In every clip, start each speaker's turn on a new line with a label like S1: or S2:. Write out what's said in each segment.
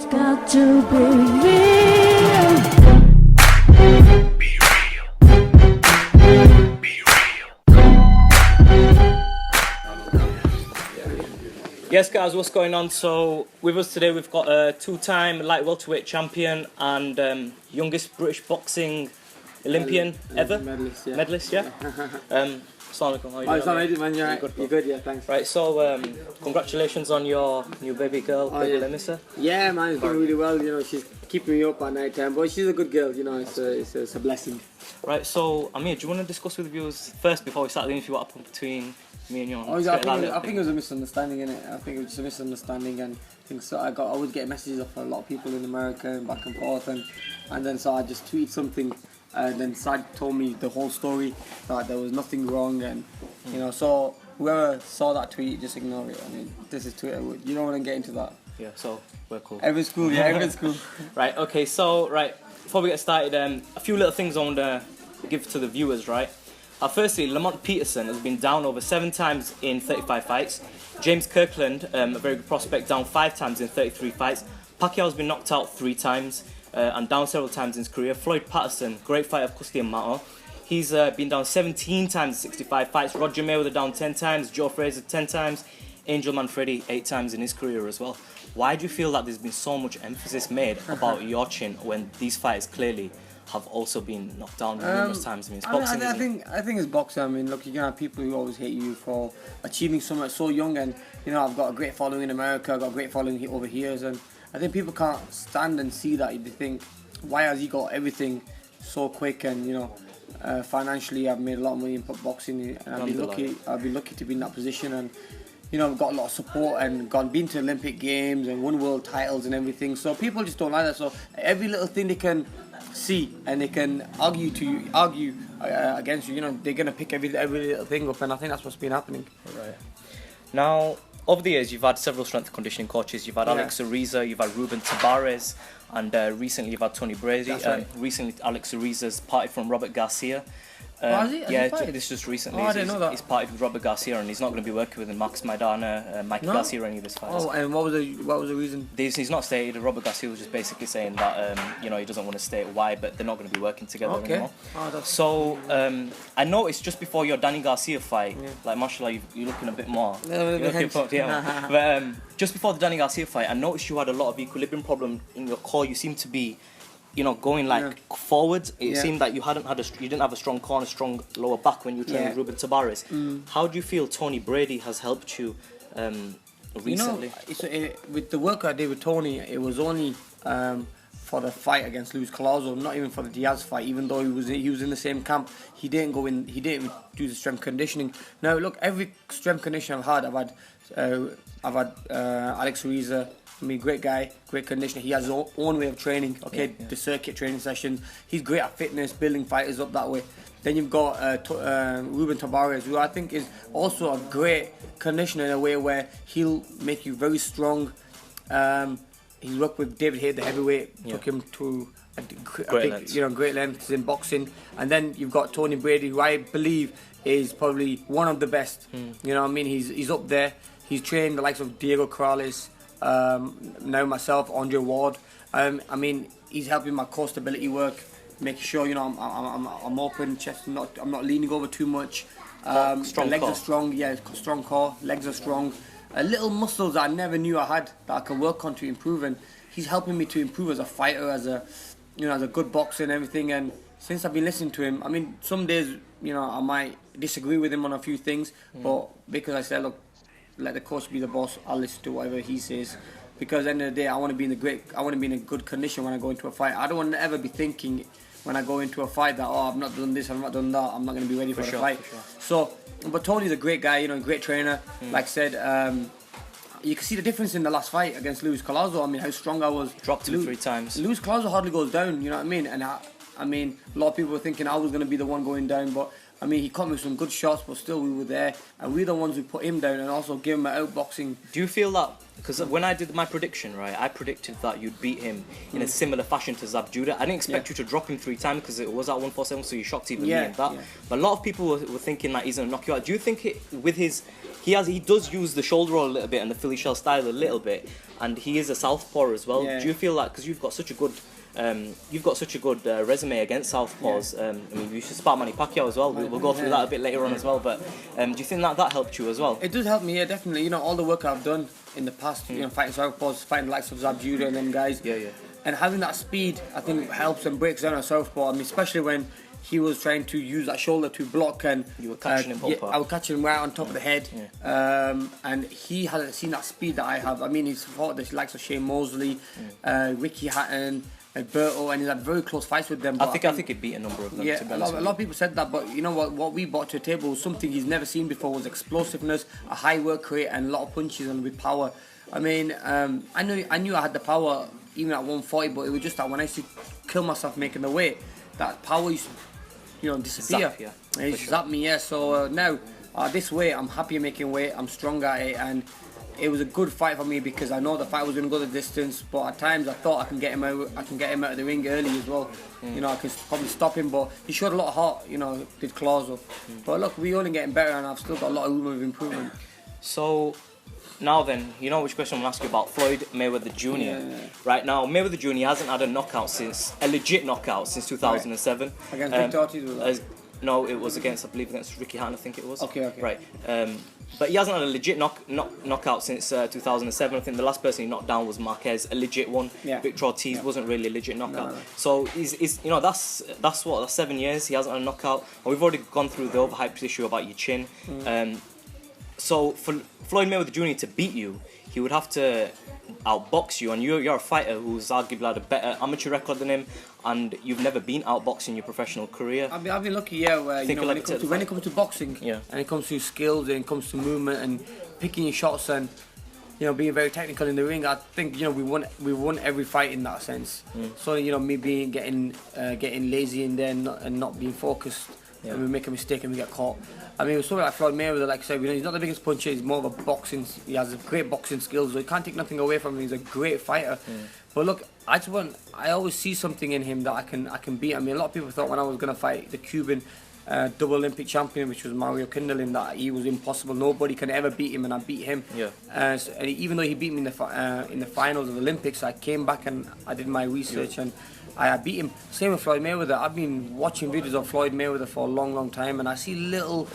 S1: Got to be real.
S2: Be real. Be real.
S3: Yes, guys, what's going on? So, with us today, we've got a two-time light welterweight champion and youngest British boxing Olympian ever.
S4: Medalist, yeah.
S3: Medalist, yeah. Assalamu alaikum, how are you doing?
S4: It's man. You're good, good, yeah, thanks.
S3: Right, so congratulations on your new baby girl, baby
S4: yeah.
S3: Lemissa.
S4: Yeah, man, it's going really well. You know, she's keeping me up at night time, but she's a good girl. You know, it's a blessing.
S3: Right, so Amir, do you want to discuss with the viewers first before we start the interview what happened between me and you?
S4: Oh, yeah, I think it was a misunderstanding, innit? I think it was just a misunderstanding, and I think so. I always get messages from a lot of people in America and back and forth, and then so I just tweeted something. And then Sad told me the whole story, that there was nothing wrong, and you know, so whoever saw that tweet, just ignore it. I mean, this is Twitter. You don't want to get into that.
S3: Yeah, so we're cool.
S4: Everyone's cool. Yeah, everyone's cool.
S3: Right. Okay. So before we get started, a few little things I want to give to the viewers. Right. Firstly, Lamont Peterson has been down over 7 times in 35 fights. James Kirkland, a very good prospect, down 5 times in 33 fights. Pacquiao's been knocked out 3 times. And down several times in his career. Floyd Patterson, great fighter of Custody and Mato. He's been down 17 times in 65 fights. Roger Mayweather down 10 times. Joe Frazier 10 times. Angel Manfredi 8 times in his career as well. Why do you feel that there's been so much emphasis made about your chin when these fighters clearly have also been knocked down numerous times? I mean, it's boxing.
S4: I think it's boxing. I mean, look, you can have people who always hate you for achieving so much so young, and you know, I've got a great following in America. I've got a great following over here, and I think people can't stand and see that. They think, why has he got everything so quick? And you know, financially, I've made a lot of money in boxing, and I'd be lucky to be in that position. And you know, I've got a lot of support and been to Olympic Games and won world titles and everything. So people just don't like that. So every little thing they can see and they can argue against you, you know, they're gonna pick every little thing up, and I think that's what's been happening.
S3: Right. Now, over the years, you've had several strength and conditioning coaches. You've had Alex Ariza, you've had Ruben Tabarez, and recently you've had Tony Brady.
S4: That's right.
S3: Recently, Alex Ariza's parted from Robert Garcia.
S4: Has he?
S3: Yeah, this just recently.
S4: Oh, I didn't know that.
S3: He's parted with Robert Garcia, and he's not going to be working with Max Maidana, Mike Garcia, or any of his fighters.
S4: Oh, and what was the reason?
S3: He's not stated. Robert Garcia was just basically saying that you know, he doesn't want to state why, but they're not going to be working together anymore.
S4: Oh,
S3: so I noticed just before your Danny Garcia fight, like mashallah, you're looking a bit more. But just before the Danny Garcia fight, I noticed you had a lot of equilibrium problem in your core. You seem to be, you know, going forward. It seemed that you didn't have a strong core and a strong lower back when you trained with Ruben Tabarez. How do you feel Tony Brady has helped you recently?
S4: You know, with the work I did with Tony, it was only for the fight against Luis Collazo, not even for the Diaz fight. Even though he was in the same camp, he didn't go in. He didn't do the strength conditioning. Now look, every strength conditioning I've had Alex Ariza. I mean, great guy, great conditioner. He has his own way of training, the circuit training sessions. He's great at fitness, building fighters up that way. Then you've got Ruben Tabarez, who I think is also a great conditioner in a way where he'll make you very strong. He's worked with David Haye, the heavyweight, took him to great lengths in boxing. And then you've got Tony Brady, who I believe is probably one of the best. You know what I mean? He's up there. He's trained the likes of Diego Corrales, now myself, Andre Ward. I mean, he's helping my core stability work, making sure, you know, I'm open, chest, I'm not leaning over too much.
S3: Strong
S4: legs
S3: core.
S4: are strong, strong core, legs are strong. Little muscles that I never knew I had that I can work on to improve, and he's helping me to improve as a fighter, as a good boxer and everything. And since I've been listening to him, I mean, some days, you know, I might disagree with him on a few things, but because I said, look, let the coach be the boss, I'll listen to whatever he says. Because at the end of the day, I want to be in a good condition when I go into a fight. I don't want to ever be thinking when I go into a fight that, I've not done this, I've not done that, I'm not going to be ready for the fight. So, but Tony's a great guy, you know, a great trainer. Like I said, you can see the difference in the last fight against Luis Collazo. I mean, how strong I was.
S3: Dropped him 3 times.
S4: Luis Collazo hardly goes down, you know what I mean? And I mean, a lot of people were thinking I was going to be the one going down, but I mean, he caught me with some good shots, but still we were there, and we're the ones who put him down and also gave him an outboxing.
S3: Do you feel that, because when I did my prediction, right, I predicted that you'd beat him in a similar fashion to Zab Judah. I didn't expect you to drop him 3 times because it was at 147, so you shocked even me in that. But a lot of people were thinking that he's going to knock you out. Do you think with his he does use the shoulder roll a little bit and the Philly shell style a little bit, and he is a southpaw as well.
S4: Yeah.
S3: Do you feel like, because you've got such a good resume against southpaws? I mean, you should spar Manny Pacquiao as well. We'll go through that a bit later on as well. But do you think that helped you as well?
S4: It does help me, yeah, definitely. You know, all the work I've done in the past, you know, fighting southpaws, fighting the likes of Zab Judah and them guys.
S3: Yeah.
S4: And having that speed, I think, helps and breaks down a southpaw. I mean, especially when he was trying to use that shoulder to block, and
S3: You were catching him proper.
S4: I was catching him right on top of the head. And he hasn't seen that speed that I have. I mean, he's fought the likes of Shane Mosley, Ricky Hatton, Berto, and he's had very close fights with them.
S3: I think he'd beat a number of them.
S4: Yeah,
S3: to be
S4: a
S3: honest
S4: lot of people said that, but you know what we brought to the table was something he's never seen before, was explosiveness, a high work rate, and a lot of punches and with power. I mean, I knew I had the power even at 140, but it was just that when I used to kill myself making the weight, that power used to, you know, disappear.
S3: Zap, yeah,
S4: It
S3: for sure.
S4: zapped me, yeah. So now, this weight, I'm happy making weight, I'm strong at it, and it was a good fight for me because I know the fight was going to go the distance, but at times I thought I can get him out of the ring early as well. You know, I can probably stop him, but he showed a lot of heart, you know, did claws up. But look, we're only getting better, and I've still got a lot of room of improvement.
S3: So now then, you know which question I'm going to ask you about Floyd Mayweather Jr.
S4: Yeah.
S3: Right now, Mayweather Jr. hasn't had a legit knockout since 2007.
S4: Against Victor Ortiz, was that?
S3: No, it was against Ricky Hatton, I think it was.
S4: Okay.
S3: Right. But he hasn't had a legit knockout since 2007. I think the last person he knocked down was Marquez, a legit one.
S4: Yeah.
S3: Victor Ortiz wasn't really a legit knockout.
S4: No.
S3: So he's you know, that's 7 years he hasn't had a knockout. And we've already gone through the overhyped issue about your chin. So for Floyd Mayweather Jr. to beat you, he would have to outbox you, and you're a fighter who's arguably had a better amateur record than him, and you've never been outboxed in your professional career.
S4: I've been lucky, yeah. Where, you know, when it comes to boxing,
S3: Yeah.
S4: and it comes to skills, and it comes to movement, and picking your shots, and you know, being very technical in the ring. I think, you know, we won every fight in that sense. So, you know, me getting lazy in there and not being focused, and we make a mistake and we get caught. I mean, it was something like Floyd Mayweather, like I said, you know, he's not the biggest puncher, he's more of a boxing. He has great boxing skills, so you can't take nothing away from him. He's a great fighter. But look, I always see something in him that I can beat. I mean, a lot of people thought when I was gonna fight the Cuban double Olympic champion, which was Mario Kindelin, that he was impossible. Nobody can ever beat him, and I beat him.
S3: Yeah.
S4: And even though he beat me in the finals of the Olympics, I came back and I did my research and I beat him. Same with Floyd Mayweather. I've been watching videos of Floyd Mayweather for a long time, and I see little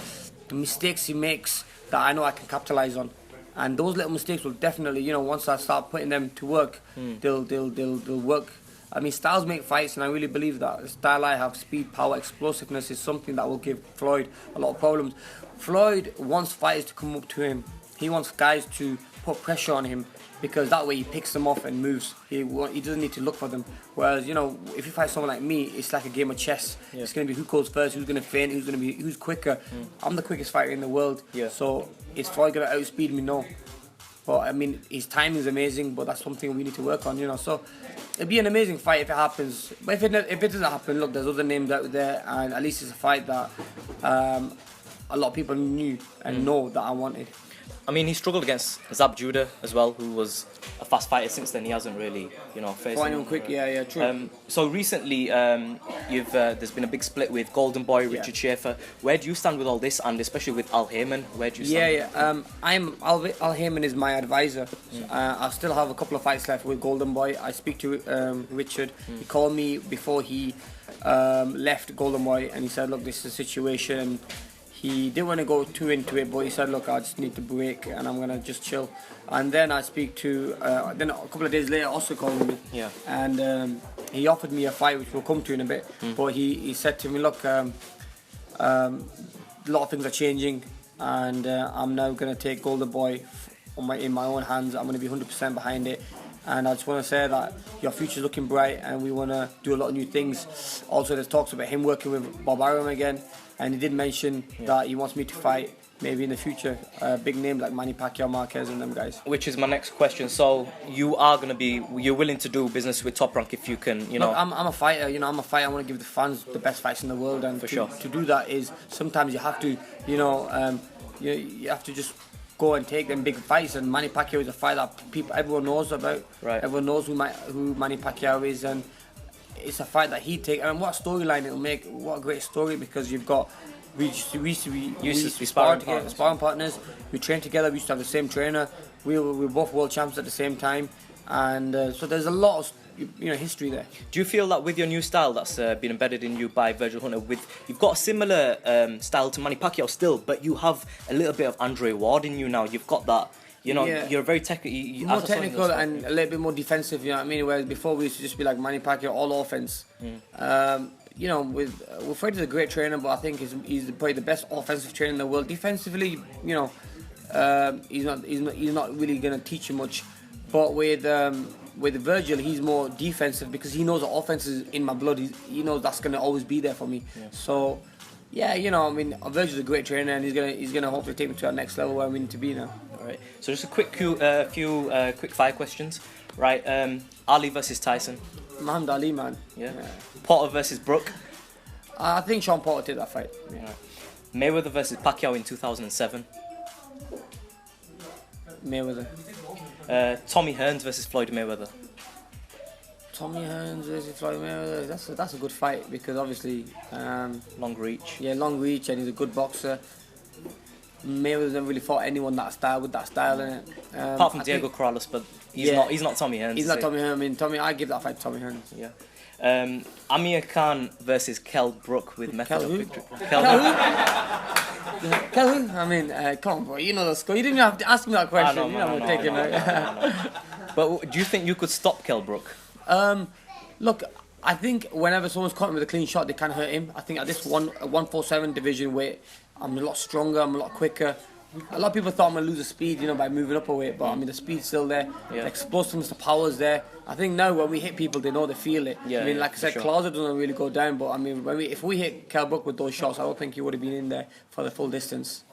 S4: mistakes he makes that I know I can capitalize on. And those little mistakes will definitely, you know, once I start putting them to work, they'll work. I mean, styles make fights, and I really believe that. The style I have, speed, power, explosiveness, is something that will give Floyd a lot of problems. Floyd wants fighters to come up to him. He wants guys to put pressure on him, because that way he picks them off and moves. He doesn't need to look for them. Whereas, you know, if you fight someone like me, it's like a game of chess.
S3: Yeah.
S4: It's going to be who goes first, who's going to feint, who's quicker. I'm the quickest fighter in the world.
S3: Yeah.
S4: So is Floyd going to outspeed me? No. But I mean, his timing is amazing, but that's something we need to work on, you know. So it'd be an amazing fight if it happens. But if it doesn't happen, look, there's other names out there, and at least it's a fight that a lot of people knew and know that I wanted.
S3: I mean, he struggled against Zab Judah as well, who was a fast fighter. Since then, he hasn't really, you know, faced
S4: Fighting
S3: him.
S4: him quick, yeah, true.
S3: So recently, there's been a big split with Golden Boy, Richard Schaefer. Where do you stand with all this, and especially with Al Heyman? Where do you stand?
S4: Al Heyman is my advisor. I still have a couple of fights left with Golden Boy. I speak to Richard. He called me before he left Golden Boy, and he said, "Look, this is a situation." He didn't want to go too into it, but he said, "Look, I just need to break, and I'm gonna just chill." And then I speak to, then a couple of days later, also called me, and he offered me a fight, which we'll come to in a bit. But he said to me, "Look, a lot of things are changing, and I'm now gonna take Golden Boy in my own hands. I'm gonna be 100% behind it." And I just want to say that your future's looking bright, and we want to do a lot of new things. Also, there's talks about him working with Bob Arum again, and he did mention that he wants me to fight maybe in the future big names like Manny Pacquiao, Marquez, and them guys.
S3: Which is my next question. So you're willing to do business with Top Rank if you can, you know?
S4: Look, I'm a fighter. You know, I'm a fighter. I want to give the fans the best fights in the world, and to do that is sometimes you have to, you know, you have to just go and take them big fights. And Manny Pacquiao is a fight that everyone knows about.
S3: Right.
S4: Everyone knows who Manny Pacquiao is, and it's a fight that he take. And what storyline it'll make! What a great story, because you've got we used to be
S3: sparring
S4: sparring partners. We trained together. We used to have the same trainer. We were both world champs at the same time, and so there's a lot of history there.
S3: Do you feel that with your new style that's been embedded in you by Virgil Hunter, you've got a similar style to Manny Pacquiao still, but you have a little bit of Andre Ward in you now. You've got that. You're very technical.
S4: More technical and a little bit more defensive. You know what I mean? Whereas before we used to just be like Manny Pacquiao, all offense. With Fred is a great trainer, but I think he's probably the best offensive trainer in the world. Defensively, he's not really gonna teach you much. But with Virgil, he's more defensive because he knows the offense is in my blood. He knows that's gonna always be there for me. Yeah. So, Virgil's a great trainer, and he's gonna hopefully take me to our next level where we need to be now.
S3: All right. So just a few quick fire questions. Right. Ali versus Tyson.
S4: Muhammad Ali, man.
S3: Yeah. Porter versus Brook.
S4: I think Sean Porter did that fight.
S3: Yeah. Right. Mayweather versus Pacquiao in 2007.
S4: Mayweather.
S3: Tommy Hearns versus Floyd Mayweather.
S4: Tommy Hearns versus Floyd Mayweather. That's a good fight because obviously
S3: long reach.
S4: Yeah, long reach, and he's a good boxer. Mayweather's never really fought anyone with that style in it.
S3: Apart from Diego Corrales, but he's not Tommy Hearns.
S4: He's not Tommy Hearns. I give that fight to Tommy Hearns.
S3: Yeah. Amir Khan versus Kell Brook with method of victory.
S4: Kell who? Come on, bro. You know the score. You didn't even have to ask me that question.
S3: But do you think you could stop Kell Brook?
S4: Look, I think whenever someone's caught him with a clean shot, they can hurt him. I think at this 147 division weight, I'm a lot stronger, I'm a lot quicker. A lot of people thought I'm going to lose the speed, by moving up a weight, but the speed's still there. Yeah. The explosiveness, the power's there. I think now when we hit people, they know they feel it.
S3: Yeah,
S4: like I said, sure. Closer doesn't really go down, but if we hit Kell Brook with those shots, I don't think he would have been in there for the full distance.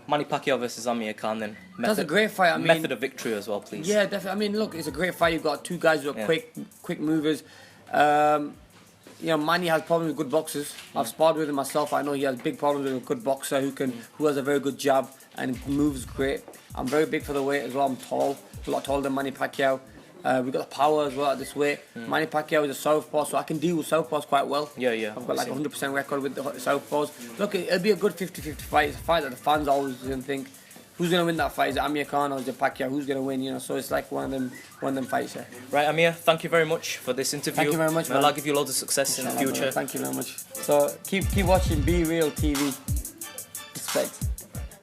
S3: Manny Pacquiao versus Amir Khan then.
S4: That's a great fight.
S3: Method of victory as well, please.
S4: Yeah, definitely. Look, it's a great fight. You've got two guys who are quick movers. Manny has problems with good boxers. I've sparred with him myself. I know he has big problems with a good boxer who has a very good jab and moves great. I'm very big for the weight as well. I'm tall, a lot taller than Manny Pacquiao. We've got the power as well at this weight. Manny Pacquiao is a southpaw, so I can deal with southpaws quite well.
S3: Yeah.
S4: I've got like 100% record with the southpaws. Look, it'll be a good 50-50 fight. It's a fight that the fans always going to think, who's going to win that fight? Is it Amir Khan or is it Pacquiao? Who's going to win? So it's like one of them fights. Yeah.
S3: Right, Amir, thank you very much for this interview.
S4: Thank you very much, man.
S3: I'll give you loads of success in the future.
S4: Thank you very much. So keep watching Be Real TV. Respect.